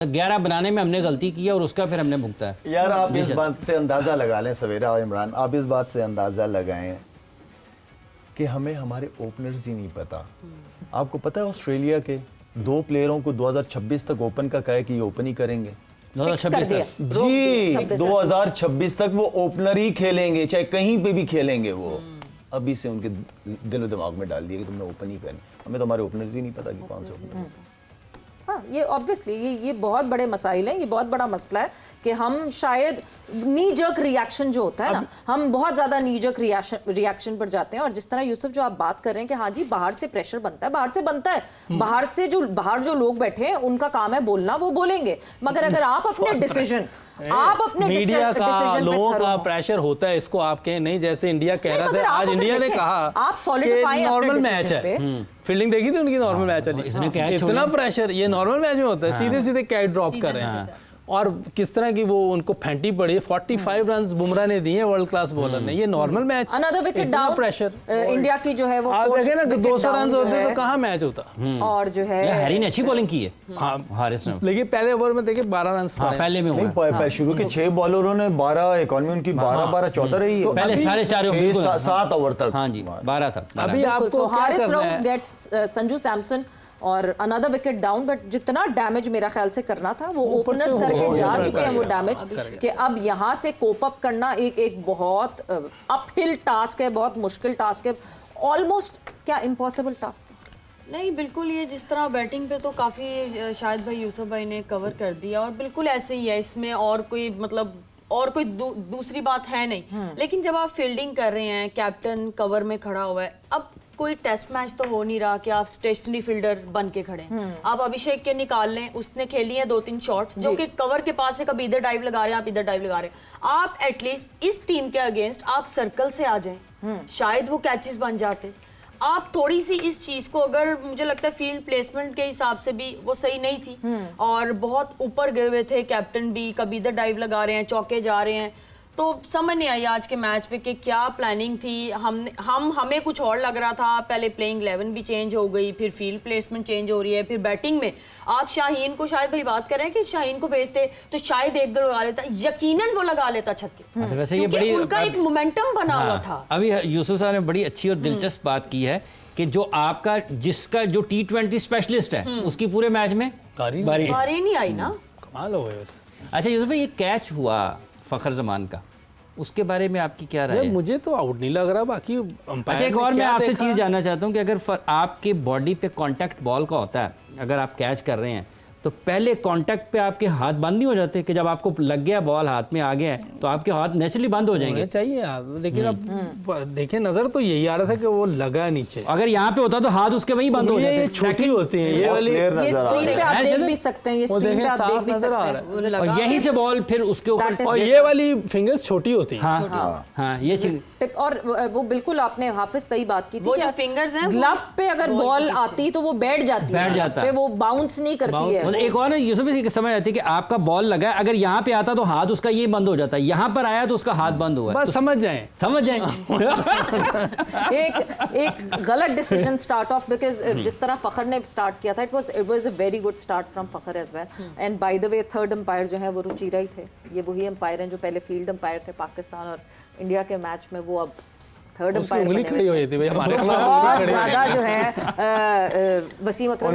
11 बनाने में हमने गलती की है और उसका फिर हमने भुगता है। यार आप इस बात से अंदाज़ा लगा लें सवेरा और इमरान, आप इस बात से अंदाज़ा लगाएं कि हमें हमारे ओपनर्स ही नहीं पता। आपको पता है ऑस्ट्रेलिया के 2 प्लेयरों को 2026 तक ओपन का कहा है कि ये ओपन ही करेंगे। 2026 तक जी 2026 तक वो ओपनर ही खेलेंगे, चाहे कहीं पे भी खेलेंगे वो। अभी से उनके दिलो दिमाग में डाल दिया कि तुमने ओपन ही करनी। हमें तो हमारे ओपनर्स ही नहीं पता कि कौन से ओपनर। हाँ, ये ऑब्वियसली ये बहुत बड़े मसाइल हैं, ये बहुत बड़ा मसला है कि हम शायद नी जर्क रिएक्शन जो होता है ना, हम बहुत ज़्यादा नी जर्क रिएक्शन पर जाते हैं। और जिस तरह यूसुफ जो आप बात कर रहे हैं कि हाँ जी बाहर से प्रेशर बनता है, बाहर से बनता है, बाहर जो लोग बैठे हैं उनका काम है बोलना, वो बोलेंगे। मगर अगर आप अपने डिसीजन मीडिया का, लोगों का प्रेशर होता है, इसको आप कहें नहीं, जैसे इंडिया कह रहा था, आज इंडिया ने कहा आप सॉलिडिफाई नॉर्मल मैच है। फील्डिंग देखी थी उनकी, नॉर्मल मैच है, इतना प्रेशर ये नॉर्मल मैच में होता है, सीधे सीधे कैच ड्रॉप कर रहे हैं। और किस तरह की वो उनको फेंटी पड़ी है, 45 रन बुमराह ने दिए वर्ल्ड क्लास बॉलर ने, ये normal match, another wicket down, pressure India की जो है वो आप देखें ना 200 रन होते तो कहाँ मैच होता। और जो है हैरी ने अच्छी बॉलिंग की है, हारिस ने, लेकिन पहले ओवर में देखिए 12 रन पहले में नहीं, शुरू के 6 बॉलरों ने 12, इकॉनमी उनकी 12-14 रही है पहले 4.5 7 ओवर तक। हाँ जी 12 था। अभी आपको हारिस राउफ गेट्स संजू सैमसन और अनदर विकेट डाउन, बट जितना डैमेज मेरा ख्याल से करना था वो ओपनर्स करके जा चुके हैं वो डैमेज, कि अब यहाँ से कोप अप करना एक बहुत अपहिल टास्क है, बहुत मुश्किल टास्क है, ऑलमोस्ट क्या इम्पॉसिबल टास्क है। नहीं बिल्कुल, ये जिस तरह बैटिंग पे तो काफ़ी शाहिद भाई, यूसुफ भाई ने कवर कर दिया और बिल्कुल ऐसे ही है, इसमें और कोई मतलब और कोई दूसरी बात है नहीं। लेकिन जब आप फील्डिंग कर रहे हैं, कैप्टन कवर में खड़ा हुआ है, अब कोई टेस्ट मैच तो हो नहीं रहा कि आप स्टेशनरी फील्डर बन के खड़े हैं। आप अभिषेक के निकाल लें, उसने खेली है 2-3 शॉट्स जो कि कवर के पास है, कभी इधर डाइव लगा रहे हैं, आप इधर डाइव लगा रहे हैं। आप एटलीस्ट इस टीम के अगेंस्ट आप सर्कल से आ जाएं, शायद वो कैचेस बन जाते। आप थोड़ी सी इस चीज को, अगर मुझे लगता है फील्ड प्लेसमेंट के हिसाब से भी वो सही नहीं थी और बहुत ऊपर गए हुए थे, कैप्टन भी कभी इधर डाइव लगा रहे हैं, चौके जा रहे हैं, तो समझ नहीं आई आज के मैच पे कि क्या प्लानिंग थी। हमें कुछ और लग रहा था, पहले प्लेइंग 11 भी चेंज हो गई, फिर फील्ड प्लेसमेंट चेंज हो रही है, फिर बैटिंग में आप शाहीन को, शायद भाई बात कर रहे हैं कि शाहीन को भेजते तो शायद 1-2 लगा लेता, यकीनन वो लगा लेता छक्के। वैसे ये बड़ी उनका एक मोमेंटम बना हुआ था। अभी यूसुफ साहब ने बड़ी अच्छी और दिलचस्प बात की है कि जो आपका जिसका जो T20 स्पेशलिस्ट है उसकी पूरे मैच में बारी नहीं आई ना, कमाल हो गया। अच्छा यूसुफ भाई, ये कैच हुआ फखर जमान का, उसके बारे में आपकी क्या राय है? मुझे तो आउट नहीं लग रहा, बाकी अच्छा एक और मैं आपसे चीज़ जानना चाहता हूँ कि अगर आपके बॉडी पे कांटेक्ट बॉल का होता है, अगर आप कैच कर रहे हैं तो पहले कांटेक्ट पे आपके हाथ बंद नहीं हो जाते कि जब आपको लग गया बॉल हाथ में आ गया है तो आपके हाथ नेचुरली बंद हो जाएंगे? चाहिए यार, लेकिन अब देखिए नजर तो यही आ रहा था कि वो लगा नीचे, अगर यहाँ पे होता तो हाथ उसके वही बंद हो जाते। छोटी होती है ये वाली, ये स्क्रीन पे आप देख भी सकते हैं, ये स्क्रीन पे आप देख भी सकते हैं, और यहीं से बॉल फिर उसके ऊपर, और ये वाली फिंगर्स छोटी होती है। हाँ ये चीज। और वो बिल्कुल आपने हाफिज सही बात की थी, वो जो फिंगर्स हैं ग्लव पे अगर बॉल आती तो वो बैठ जाती है, पे वो बाउंस नहीं करती है। एक और यूसुफ भी समझ आती है कि आपका बॉल लगा है, अगर यहाँ पे आता तो हाथ उसका ये बंद हो जाता है, यहाँ पर आया तो उसका हाथ बंद हुआ है, बस समझ जाएं एक गलत डिसीजन स्टार्ट ऑफ, बिकॉज जिस तरह फखर ने स्टार्ट किया था, it was a very good start from Fakhar as well. And by the way third umpire जो है वो रुचिरा ही थे, ये वही अंपायर हैं जो पहले फील्ड अंपायर थे पाकिस्तान और इंडिया के मैच में, वो अब थर्ड अंपायर उंगली खड़ी हो जाती है हमारे बहुत ज्यादा जो है वसीम अकरम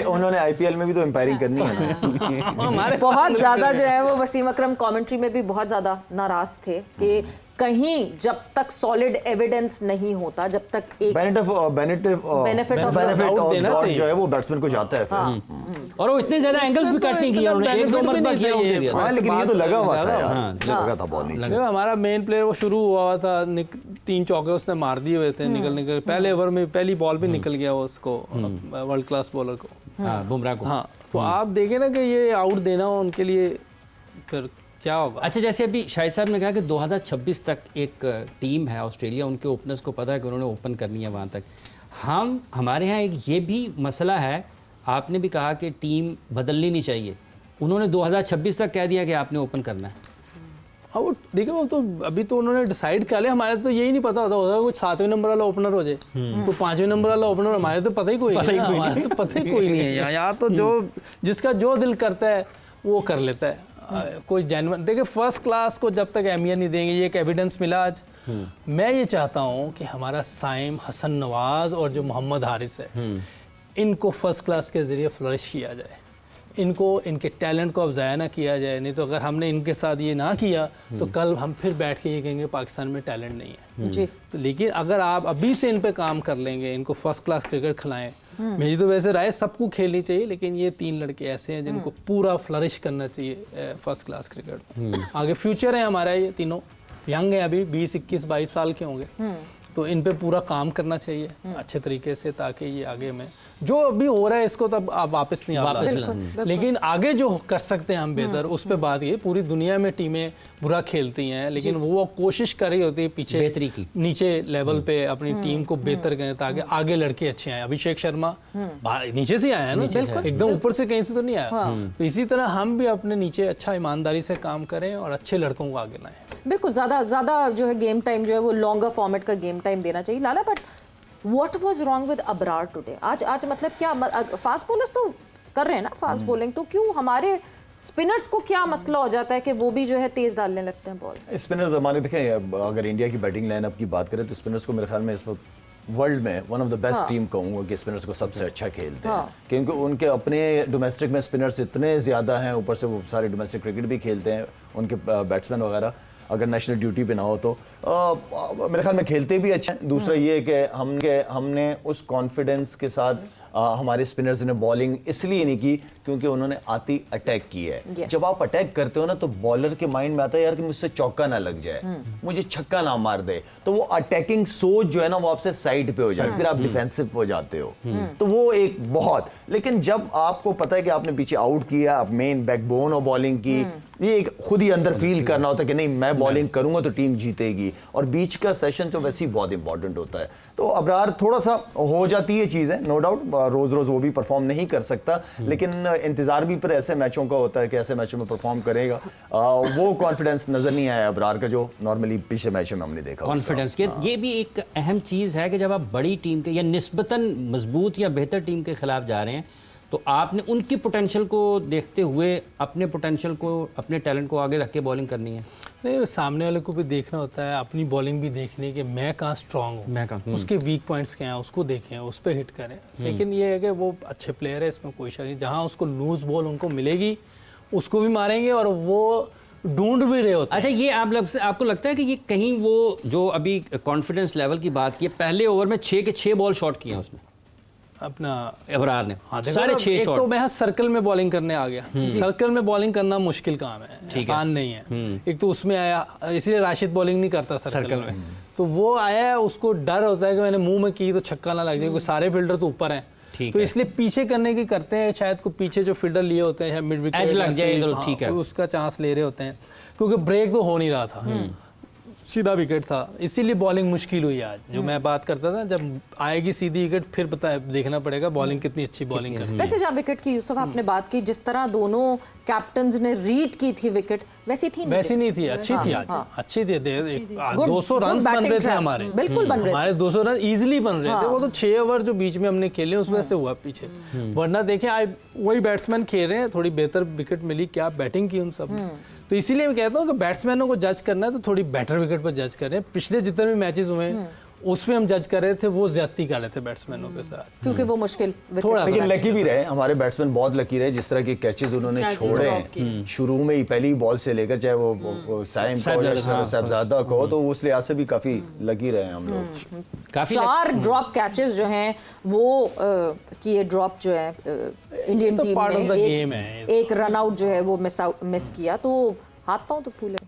उन्होंने आईपीएल में भी तो अंपायरिंग करनी है बहुत ज्यादा जो है वो वसीम अकरम कमेंट्री में भी बहुत ज्यादा नाराज थे कि कहीं जब तक सॉलिड एविडेंस नहीं होता, जब तक एक बेनिफिट ऑफ जो है वो बैट्समैन को जाता है। और वो इतने ज्यादा एंगल्स भी कट नहीं किया उन्होंने, 1-2 मरतबा किया, लेकिन ये तो लगा हुआ था यार, लगा था बॉल नीचे। हमारा मेन प्लेयर वो शुरू हुआ था, 3 चौके उसने मार दिए हुए थे, निकल पहले ओवर में पहली बॉल भी निकल गया उसको, वर्ल्ड क्लास बॉलर को, बुमराह को। हाँ, तो आप देखें ना कि ये आउट देना उनके लिए फिर क्या होगा। अच्छा जैसे अभी शाहिद साहब ने कहा कि 2026 तक एक टीम है ऑस्ट्रेलिया, उनके ओपनर्स को पता है कि उन्होंने ओपन करनी है वहाँ तक। हमारे यहाँ एक ये भी मसला है, आपने भी कहा कि टीम बदलनी नहीं चाहिए, उन्होंने 2026 तक कह दिया कि आपने ओपन करना है। हाँ वो देखो, वो तो अभी तो उन्होंने डिसाइड कर लिया, हमारे तो यही नहीं पता होता कुछ 7वें नंबर वाला ओपनर हो जाए, कोई 5वें नंबर वाला ओपनर, हमारे तो पता ही कोई नहीं है, तो पता ही कोई नहीं है यहाँ तो जो जिसका जो दिल करता है वो कर लेता है। कोई जेन्युइन देखिए, फर्स्ट क्लास को जब तक अहमियत नहीं देंगे, ये एक एविडेंस मिला आज। मैं ये चाहता हूँ कि हमारा साइम, हसन नवाज और जो मोहम्मद हारिस है, इनको फर्स्ट क्लास के ज़रिए फ्लरिश किया जाए, इनको इनके टैलेंट को अब ज़ाया ना किया जाए। नहीं तो अगर हमने इनके साथ ये ना किया तो कल हम फिर बैठ के ये कहेंगे पाकिस्तान में टैलेंट नहीं है जी। तो लेकिन अगर आप अभी से इन पे काम कर लेंगे, इनको फर्स्ट क्लास क्रिकेट खिलाएं, मेरी तो वैसे राय सबको खेलनी चाहिए, लेकिन ये 3 लड़के ऐसे हैं जिनको पूरा फ्लरिश करना चाहिए फर्स्ट क्लास क्रिकेट। आगे फ्यूचर है हमारा, ये तीनों यंग है, अभी 20, 21, 22 साल के होंगे, तो इन पे पूरा काम करना चाहिए अच्छे तरीके से, ताकि ये आगे में जो अभी हो रहा है इसको तब आप वापस नहीं आ रहा, लेकिन आगे जो कर सकते हैं हम बेहतर, उस पे बात ये। पूरी दुनिया में टीमें बुरा खेलती हैं, लेकिन वो कोशिश कर रही होती है पीछे बेहतरी की, नीचे लेवल पे अपनी टीम को बेहतर करें ताकि आगे लड़के अच्छे आए। अभिषेक शर्मा नीचे से आया है ना, एकदम ऊपर से कहीं से तो नहीं आया। तो इसी तरह हम भी अपने नीचे अच्छा ईमानदारी से काम करें और अच्छे लड़कों को आगे लाएं। बिल्कुल, ज़्यादा जो है गेम टाइम जो है वो लॉन्गर फॉर्मेट का गेम टाइम देना चाहिए। Lala, but what was wrong with Abrar today? आज मतलब क्या, फास्ट बॉलर्स तो कर रहे हैं ना फास्ट बॉलिंग, तो क्यों हमारे स्पिनर्स को क्या मसला हो जाता है कि वो भी जो है तेज डालने लगते हैं बॉल? स्पिनर्स हमारे देखें, अगर इंडिया की बैटिंग लाइनअप की बात करें तो स्पिनर्स को मेरे ख्याल में इस वक्त वर्ल्ड में one of the best team कहूँगा कि स्पिनर्स को सबसे अच्छा खेलते हैं, क्योंकि उनके अपने डोमेस्टिक में स्पिनर्स इतने ज़्यादा हैं, ऊपर से वो सारे डोमेस्टिक क्रिकेट भी खेलते हैं, उनके बैट्समैन वगैरह अगर नेशनल ड्यूटी पे ना हो तो मेरे ख्याल में खेलते भी अच्छा है। दूसरा ये कि हमने उस कॉन्फिडेंस के साथ हमारे स्पिनर्स ने बॉलिंग इसलिए नहीं की क्योंकि उन्होंने आती अटैक की है। Yes. जब आप अटैक करते हो ना तो बॉलर के माइंड में आता है यार कि मुझसे चौका ना लग जाए, मुझे छक्का ना मार दे, तो वो अटैकिंग सोच जो है ना वो आपसे साइड पे हो जाए, फिर आप डिफेंसिव हो जाते हो। तो वो एक बहुत, लेकिन जब आपको पता है कि आपने पीछे आउट किया, आप मेन बैकबोन हो बॉलिंग की, ये एक खुद ही अंदर फील करना होता है कि नहीं मैं बॉलिंग करूंगा तो टीम जीतेगी, और बीच का सेशन तो वैसे ही बहुत इंपॉर्टेंट होता है। तो अबरार थोड़ा सा हो जाती है चीज़ें, नो डाउट, रोज रोज वो भी परफॉर्म नहीं कर सकता, लेकिन इंतजार भी पर ऐसे मैचों का होता है कि ऐसे मैचों में परफॉर्म करेगा। वो कॉन्फिडेंस नजर नहीं आया अबरार का जो नॉर्मली पिछले मैचों में हमने देखा। कॉन्फिडेंस ये भी एक अहम चीज़ है कि जब आप बड़ी टीम के या निस्बतन मजबूत या बेहतर टीम के खिलाफ जा रहे हैं तो आपने उनकी पोटेंशियल को देखते हुए अपने पोटेंशियल को, अपने टैलेंट को आगे रख के बॉलिंग करनी है। नहीं, सामने वाले को भी देखना होता है, अपनी बॉलिंग भी देखनी है कि मैं कहाँ स्ट्रांग हूँ, मैं कहाँ, उसके वीक पॉइंट्स क्या हैं उसको देखें, उस पर हिट करें। लेकिन ये है कि वो अच्छे प्लेयर है, इसमें कोई शक नहीं, जहाँ उसको लूज बॉल उनको मिलेगी उसको भी मारेंगे, और वो ढूंढ भी रहे होते हैं। अच्छा, ये आपको लगता है कि ये कहीं वो जो अभी कॉन्फिडेंस लेवल की बात की, पहले ओवर में 6 के 6 बॉल शॉट किए हैं उसने अपना अबरार ने, सारे 6 शॉट। तो मैं सर्कल में बॉलिंग करने आ गया, सर्कल में बॉलिंग करना मुश्किल काम है, आसान नहीं है। एक तो उसमें आया, इसलिए राशिद बॉलिंग नहीं करता सर्कल में, तो वो आया, उसको डर होता है कि मैंने मुंह में की तो छक्का ना लग जाए, क्योंकि सारे फील्डर तो ऊपर हैं, तो इसलिए पीछे करने की करते हैं, शायद को पीछे जो फील्डर लिए होते हैं मिड विकेट लग जाए तो ठीक है, उसका चांस ले रहे होते हैं, क्योंकि ब्रेक तो हो नहीं रहा था, सीधा विकेट था, इसीलिए बॉलिंग मुश्किल हुई आज। जो मैं बात करता था, जब आएगी सीधी विकेट फिर देखना पड़ेगा बॉलिंग कितनी अच्छी बॉलिंग कर। वैसे जब विकेट की यूसुफ आपने बात की, जिस तरह दोनों कैप्टन्स ने रीड की थी विकेट, वैसी थी वैसी नहीं थी, अच्छी थी आज, अच्छी थी। 200 रन बन रहे थे हमारे, बिल्कुल बन रहे थे हमारे 200 रन इजीली बन रहे थे। वो तो 6 ओवर जो बीच में हमने खेले उस वजह से हुआ पीछे, वरना देखें वही बैट्समैन खेल रहे हैं, थोड़ी बेहतर विकेट मिली, क्या बैटिंग की उन सब। तो इसीलिए मैं कहता हूँ कि बैट्समैनों को जज करना है तो थोड़ी बेटर विकेट पर जज करें। पिछले जितने भी मैचेस हुए उसमें हम जज कर रहे थे, वो ज्यादती कर रहे थे बैट्समैनों के साथ, क्योंकि वो मुश्किल थोड़ा, लेकिन लकी भी रहे हमारे बैट्समैन, बहुत लकी रहे जिस तरह के कैचेस उन्होंने छोड़े हैं शुरू में ही, पहली बॉल से लेकर, चाहे वो साइम को या साहबजादा को, तो उस लिहाज से भी काफी लकी रहे हम लोग। काफी 4 ड्रॉप कैचेस जो हैं वो किए, ड्रॉप जो है इंडियन टीम ने, एक रन आउट जो है वो मिस किया, तो हाथ पांव तो फूले।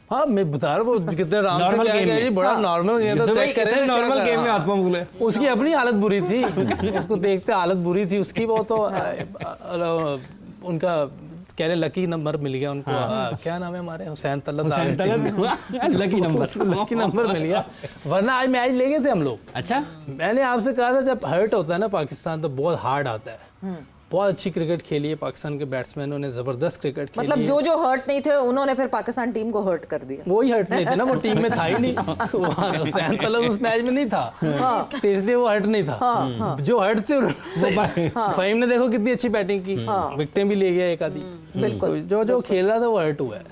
हाँ, मैं बता रहा हूँ कितने नॉर्मल गेम में, बड़ा नॉर्मल गेम था, चेक करें नॉर्मल गेम में हाथ पांव फूले। उसकी अपनी हालत बुरी थी, उसको देखते हालत बुरी थी उसकी, वो तो उनका कह रहे लकी नंबर मिल गया उनको। क्या नाम है हमारे, हुसैन तलत लकी नंबर मिल गया, वरना आज मैच ले गए थे हम लोग। अच्छा, मैंने आपसे कहा था जब हर्ट होता है ना पाकिस्तान तो बहुत हार्ड आता है, बहुत अच्छी क्रिकेट खेली है पाकिस्तान के बैट्समैनों ने, जबरदस्त क्रिकेट खेली मतलब है। जो हर्ट नहीं थे उन्होंने फिर पाकिस्तान टीम को हर्ट कर दिया। वही हर्ट नहीं थे ना, वो टीम में था ही नहीं। हुसैन तलब उस मैच में नहीं था, तो इसलिए वो हर्ट नहीं था। जो हर्ट थे फहीम ने देखो कितनी अच्छी बैटिंग की, विकेटें भी ले गया एक आधी। बिल्कुल। जो खेल रहा था वो हर्ट हुआ है।